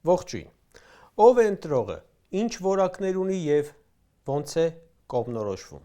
Ողջույն։ Ով է ընտրողը, ինչ որակներ ունի և ոնց է կողմնորոշվում։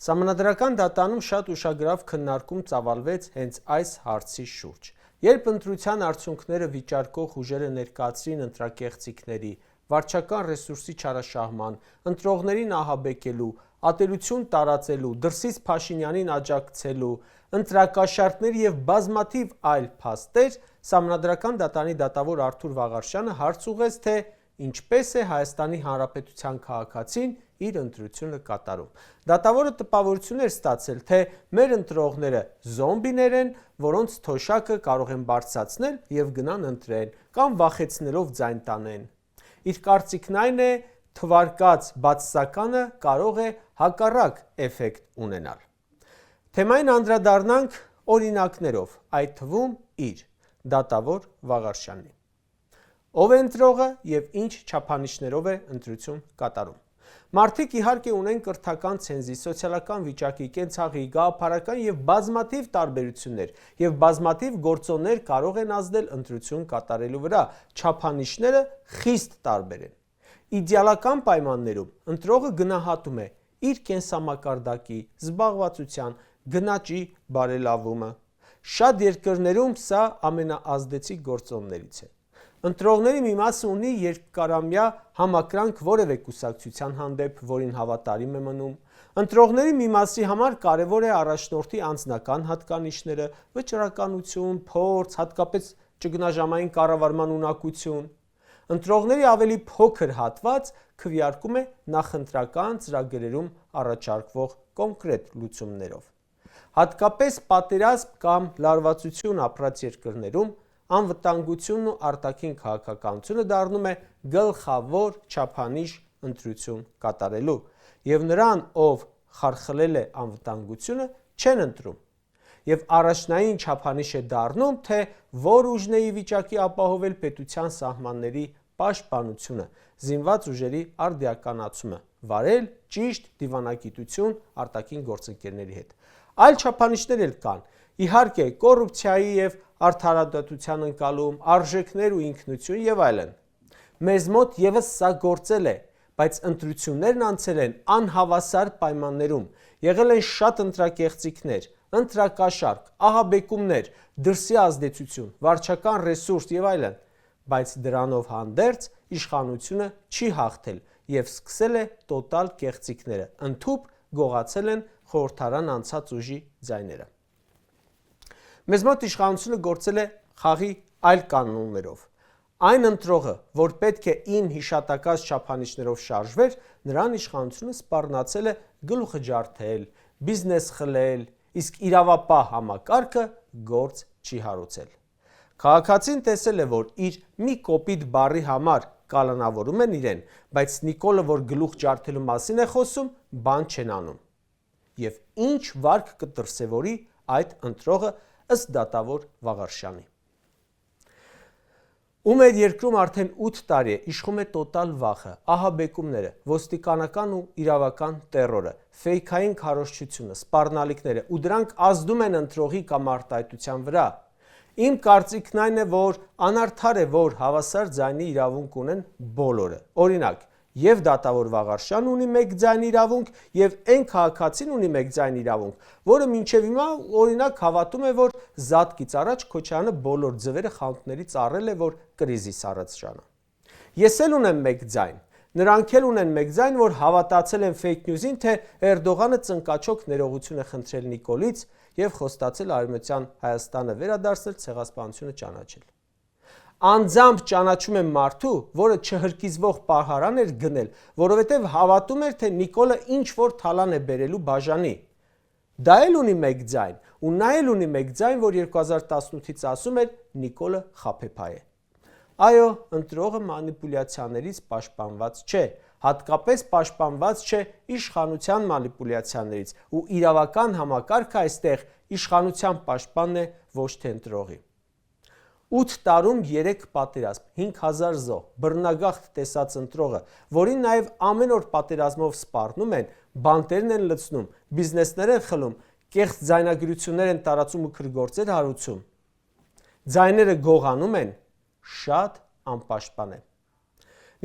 Սահմանադրական դատանում շատ ուշագրավ քննարկում ծավալվեց հենց այս հարցի շուրջ։ Երբ ընտրության արդյունքները վիճարկող ուժերը ներկայացրին ընտրակեղծիքների, վարչական ռեսուրսի չարաշահման, ընտրողներին ահաբեկելու, ատելություն տարածելու, դրսից Փաշինյանին աջակցելու, ընտրակաշառքների և բազմաթիվ այլ փաստեր, Սահմանադրական դատարանի դատավոր Արթուր Վաղարշյանը հարց ուղղեց, թե ինչպես է Հայաստանի Հանրապետության քաղաքացին իր ընտրությունը կատարում։ Դատավորը տպավորություն էր ստացել, թե մեր ընտրողները զոմբիներ են, որոնց թոշակը կարող են բարձրացնել և գնան ընտրեն, կամ վախեցնելով ձայն տանեն։ Իր կարծիքն այն է, թվարկած բացասականը կարող է հակառակ էֆեկտ ունենալ։ Թեմային անդրադառնանք օրինակներով, այդ թվում իր դատավոր Վաղարշյանի։ Ով է ընտրողը և ինչ չափանիշներով է ընտրություն կատարում։ Մարդիկ իհարկե ունեն կրթական ցենզի, սոցիալական վիճակի, կենցաղի, գաղափարական և բազմաթիվ տարբերություններ, և բազմաթիվ գործոններ կարող են ազդել ընտրություն կատարելու վրա, չափանիշները խիստ տարբեր են։ Իդեալական պայմաններում ընտրողը գնահատում է իր կենսամակարդակի, զբաղվածության, գնաճի բարելավումը։ Շատ երկրներում սա ամենաազդեցիկ գործոններից է։ Ընտրողների մի մասը ունի երկարամյա համակրանք որևէ կուսակցության հանդեպ, որին հավատարիմ է մնում։ Ընտրողների մի մասի համար կարևոր է առաջնորդի անձնական հատկանիշները, վճռականություն, փորձ, հատկապես ճգնաժամային կառավարման ունակություն։ Ընտրողների ավելի փոքր հատված քվեարկում է նախընտրական ծրագրերում առաջարկվող կոնկրետ լուծումներով։ Հատկապես պատերազմ կամ լարվածություն ապրած երկրներում անվտանգությունն ու արտաքին քաղաքականությունը դառնում է գլխավոր չափանիշ ընտրություն կատարելու, և նրան, ով խարխլել է անվտանգությունը, չեն ընտրում, և առաջնային չափանիշ է դառնում, թե որ ուժն է ի վիճակի ապահովել պետության սահմանների պաշտպանությունը, զինված ուժերի արդիականացումը, վարել ճիշտ դիվանագիտություն արտաքին գործընկերների հետ։ Այլ չափանիշներ էլ կան, իհարկե, կոռուպցիայի և արդարադատության ընկալում, արժեքներ ու ինքնություն և այլն։ Մեզ մոտ ևս սա գործել է, բայց ընտրություններն անցել են անհավասար պայմաններում, եղել են շատ ընտրակեղծիքներ, ընտրակաշառք, ահաբեկումներ, դրսի ազդեցություն, վարչական ռեսուրս և այլն, բայց դրանով հանդերձ իշխանությունը չի հաղթել և սկսել է տոտալ կեղծիքները, ընդհուպ գողացել են խորհրդարան անցած ուժի ձայները։ Մեզ մոտ իշխանությունը գործել է խաղի այլ կանոններով։ Այն ընտրողը, որ պետք է իմ հիշատակած չափանիշներով շարժվեր, նրան իշխանությունը սպառնացել է գլուխը ջարդել, բիզնես խլել, իսկ իրավապահ համակարգը գործ չի հարուցել։ Քաղաքացին տեսել է, որ իր մի կոպիտ բառի համար կալանավորում են իրեն, բայց Նիկոլը, որ գլուխ ջարդելու մասին է խոսում, բան չեն անում։ Եվ ինչ վարք կդրսևորի այդ ընտրողը ըստ դատավոր Վաղարշյանի։ Ում մեր երկրում արդեն 8 տարի է իշխում է տոտալ վախը, ահաբեկումները, ոստիկանական ու իրավական տեռորը, ֆեյքային քարոզչությունը, սպառնալիքները, ու դրանք ազդում են ընտրողի կամ արտահայտության վրա։ Իմ կարծիքն այն է, որ անարդար է, որ հավասար ձայնի իրավունք ունեն բոլորը։ Օրինակ, և դատավոր Վաղարշյանն ունի մեկ ձայն իրավունք, և այն քաղաքացին ունի մեկ ձայն իրավունք, որը մինչև հիմա օրինակ հավատում է, որ զատկից առաջ Քոչարյանը բոլոր ձվերը խանութներից առել է, որ կրիզիս առաջանա։ Ես էլ ունեմ մեկ ձայն։ Նրանք էլ ունեն մեկ ձայն, որ հավատացել են ֆեյք նյուզին, թե Էրդողանը ծնկաչոք ներողություն է խնդրել Նիկոլից և խոստացել Արևմտյան Հայաստանը վերադարձնել, ցեղասպանությունը ճանաչել։ Անձամբ ճանաչում եմ մարդու, որը չհրկիզվող պահարան էր գնել, որովհետև հավատում էր, թե Նիկոլը ինչ-որ թալան է բերելու բաժանի։ Դա էլ ունի մեկ ձայն, ու նա էլ ունի մեկ ձայն, որ 2018-ից ասում էր Նիկոլը խաբեբայ է։ Այո, ընտրողը մանիպուլյացիաներից պաշտպանված չէ, հատկապես պաշտպանված չէ իշխանության մանիպուլյացիաներից, ու իրավական համակարգը այստեղ իշխանության պաշտպանն է, ոչ թե ընտրողի։ 8 տարում 3 պատերազմ, 5000 զոհ, բռնագաղթ տեսած ընտրողը, որին նաև ամեն օր պատերազմով սպառնում են, բանտերն են լցնում, բիզնեսներ են խլում, կեղծ ձայնագրություններ են տարածում ու քրգործեր հարուցում, ձայները գողանում են, շատ անպաշտպան է։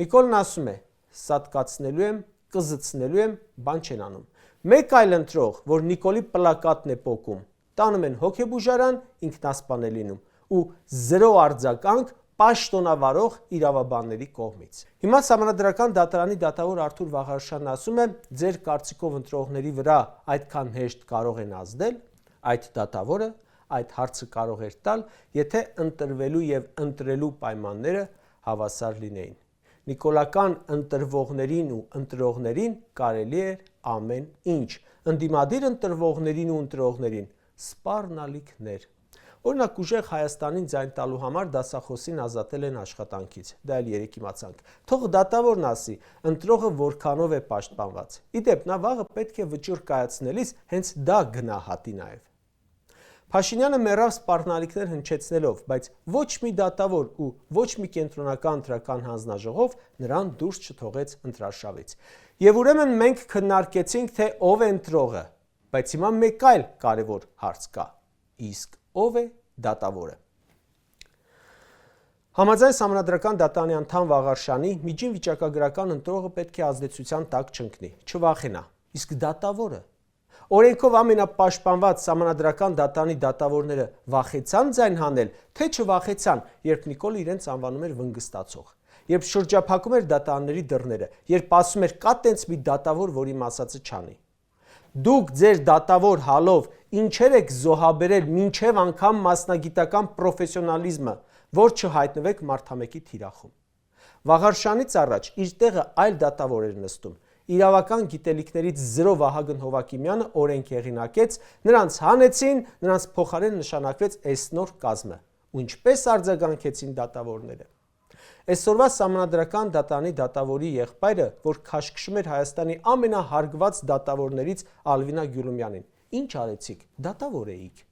Նիկոլն ասում է. «Սատկացնելու եմ, կզցնելու եմ, բան չեն անում»։ Մեկ այլ ընտրող, որ Նիկոլի պլակատն է պոկում, տանում են հոգեբուժարան, ինքնասպան է լինում ու 0 արձագանք պաշտոնավարող իրավաբանների կողմից։ Հիմա Սահմանադրական դատարանի դատավոր Արթուր Վաղարշյանն ասում է, ձեր կարծիքով ընտրողների վրա այդքան հեշտ կարող են ազդել, այդ դատավորը այդ հարցը կարող էր տալ, եթե ընտրվելու եւ ընտրելու պայմանները հավասար լինեին։ Նիկոլական ընտրվողներին ու ընտրողներին կարելի էր ամեն ինչ, ընդդիմադիր ընտրվողներին ու ընտրողներին սպառնալիքներ։ Օրինակ, ուժեղ Հայաստանին ձայն տալու համար դասախոսին ազատել են աշխատանքից։ Դա էլ երեք իմացանք։ Թող դատավորն ասի, ընտրողը որքանով է պաշտպանված։ Իդեպ, նա վաղը պետք է վճիռ կայացնելիս հենց դա գնահատի նաև։ Փաշինյանը մեռավ սպառնալիքներ հնչեցնելով, բայց ոչ մի դատավոր ու ոչ մի կենտրոնական ընտրական հանձնաժողով նրան դուրս չթողեց ընտրարշավից։ Եվ ուրեմն մենք քննարկեցինք, թե ով է ընտրողը, բայց հիմա մեկ այլ կարևոր հարց կա. իսկ ով է դատավորը։ Համաձայն Սահմանադրական դատարանի անդամ Վաղարշյանի, միջին վիճակագրական ընտրողը պետք է ազդեցության տակ չընկնի, չվախենա, իսկ դատավորը։ Օրենքով ամենապաշտպանված Սահմանադրական դատարանի դատավորները վախեցան ձայն հանել, թե չվախեցան, երբ Նիկոլը իրենց անվանում էր վնգստացող, երբ շրջափակում էր դատարանների դռները, երբ ասում էր կա տենց մի դատավոր, որ իմ ասածը չանի։ Դուք ձեր դատավոր հալով ինչեր եք զոհաբերել մինչև անգամ մասնագիտական պրոֆեսիոնալիզմը, որ չհայտնվեք մարդամեկի թիրախում։ Վաղարշյանից առաջ իր տեղը այլ դատավոր էր նստում։ Իրավական գիտելիքներից 0 Վահագն Հովակիմյանը օրենք հեղինակեց, նրանց հանեցին, նրանց փոխարեն նշանակվեց էսնոր կազմը։ Ու ինչպես արձագանքեցին դատավորները։ Այսօրվա Սահմանադրական դատարանի դատավորի եղբայրը, որ քաշքշում էր Հայաստանի ամենահարգված դատավորներից Ալվինա Գյուլումյանին, ինչ արեցիք, դատավոր էիք։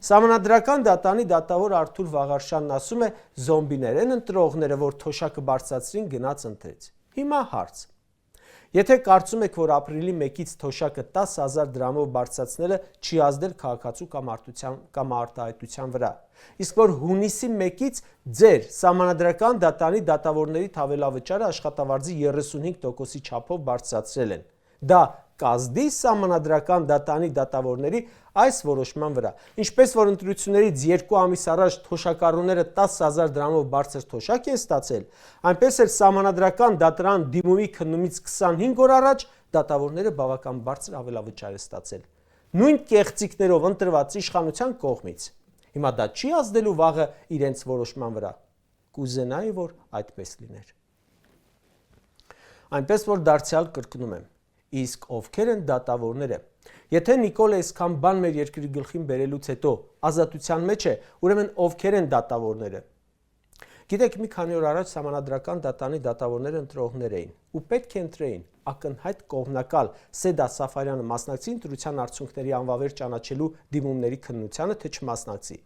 Սահմանադրական դատարանի դատավոր Արթուր Վաղարշյանն ասում է, զոմբիներ են ընտրողները, որ թոշակը բարձրացրին գնաց ընտրեց։ Հիմա հարց. Եթե կարծում եք, որ ապրիլի 1-ից թոշակը 10,000 դրամով բարձրացնելը չի ազդել քաղաքացու կամ արտահայտության վրա, իսկ որ հունիսի 1-ից ձեր Սահմանադրական դատարանի դատավորների թավելավճարը աշխատավարձի 35%-ի չափով բարձրացրել են, դա կազդի Սահմանադրական դատարանի դատավորների այս որոշման վրա, ինչպես որ ընտրություններից 2 ամիս առաջ թոշակառուները 10,000 դրամով բարձր թոշակ են ստացել, այնպես էլ Սահմանադրական դատարան դիմումի քննումից 25 օր առաջ դատավորները բավական բարձր ավելավճար են ստացել, նույն կեղծիքներով ընտրված իշխանության կողմից։ Հիմա դա չի ազդելու վաղը իրենց որոշման վրա։ Կուզենայի, որ այդպես լիներ։ Այնպես որ դարձյալ կրկնում եմ, իսկ ովքեր են դատավորները։ Եթե Նիկոլը այսքան բան մեր երկրի գլխին բերելուց հետո ազատության մեջ է, ուրեմն ովքեր են դատավորները։ Գիտեք, մի քանի օր առաջ Սահմանադրական դատարանի դատավորները ընտրողներ էին ու պետք է ընտրեին ակնհայտ կողմնակալ Սեդա Սաֆարյանը մասնակցի ընտրության արդյունքների անվավեր ճանաչելու դիմումների քննությանը, թե չմասնակցի։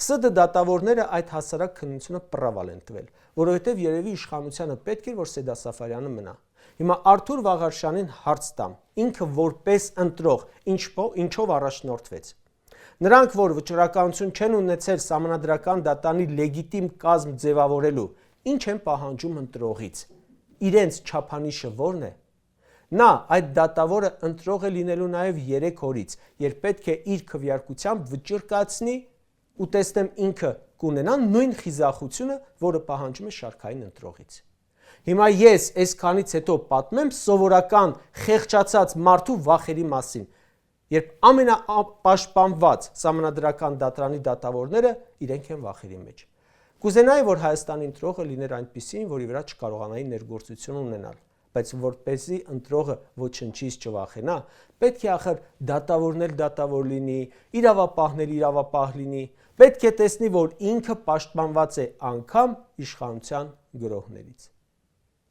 ՍԴ դատավորները այդ հասարակ քննությունը պռավալ են տվել, որովհետև երևի իշխանությանը պետք էր, որ Սեդա Սաֆարյանը մնա։ Հիմա Արթուր Վաղարշյանին հարց տամ, ինքը որպես ընտրող ինչով առաջնորդվեց։ Նրանք, որ վճռականություն չեն ունեցել Սահմանադրական դատարանի լեգիտիմ կազմ ձևավորելու, ինչ են պահանջում ընտրողից։ Իրենց չափանիշը ո՞րն է։ Նա այդ դատավորը ընտրող է լինելու նաև 3 օրից, երբ պետք է իր քվեարկությամբ վճիռ կայացնի ու տեսնեմ ինքը կունենա նույն խիզախությունը, որը պահանջում է շարքային ընտրողից։ Հիմա ես այսքանից հետո պատմեմ սովորական խեղճացած մարդու վախերի մասին, երբ ամենապաշտպանված Սահմանադրական դատարանի դատավորները իրենք են վախերի մեջ։ Կուզենայի, որ Հայաստանի ընտրողը լիներ այնպիսին, որի վրա չկարողանայի ներգործություն ունենալ, բայց որպեսզի ընտրողը ոչնչից չվախենա, պետք է ախր դատավորն էլ դատավոր լինի, իրավապահն էլ իրավապահ լինի, պետք է տեսնի, որ ինքը պաշտպանված է անգամ իշխանության գրոհներից։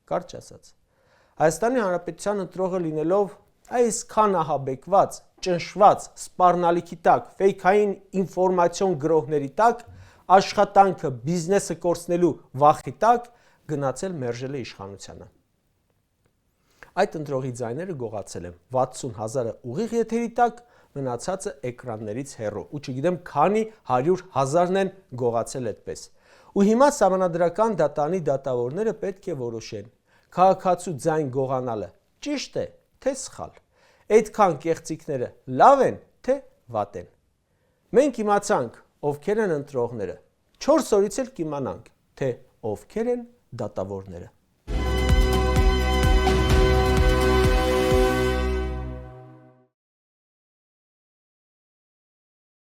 Կարճ ասած, Հայաստանի Հանրապետության ընտրողը լինելով այսքան ահաբեկված, ճնշված, սպառնալիքի տակ, ֆեյքային ինֆորմացիոն գրոհների տակ, աշխատանքը, բիզնեսը կորցնելու վախի տակ գնացել մերժել է իշխանությանը։ Այդ ընտրողի ձայները գողացել եմ 60,000-ը ուղիղ եթերի տակ, մնացածը էկրաններից հեռու, ու չգիտեմ քանի 100,000-ն են գողացել այդպես։ Ու հիմա սահմանադրական դատանի դատավորները պետք է որոշեն. քաղաքացու ձայն գողանալը ճիշտ է, թե սխալ։ Այդքան կեղծիքները լավ են, թե վատ են։ Մենք իմացանք, ովքեր են ընտրողները, 4 օրից էլ կիմանանք, թե ովքեր են դատավորները։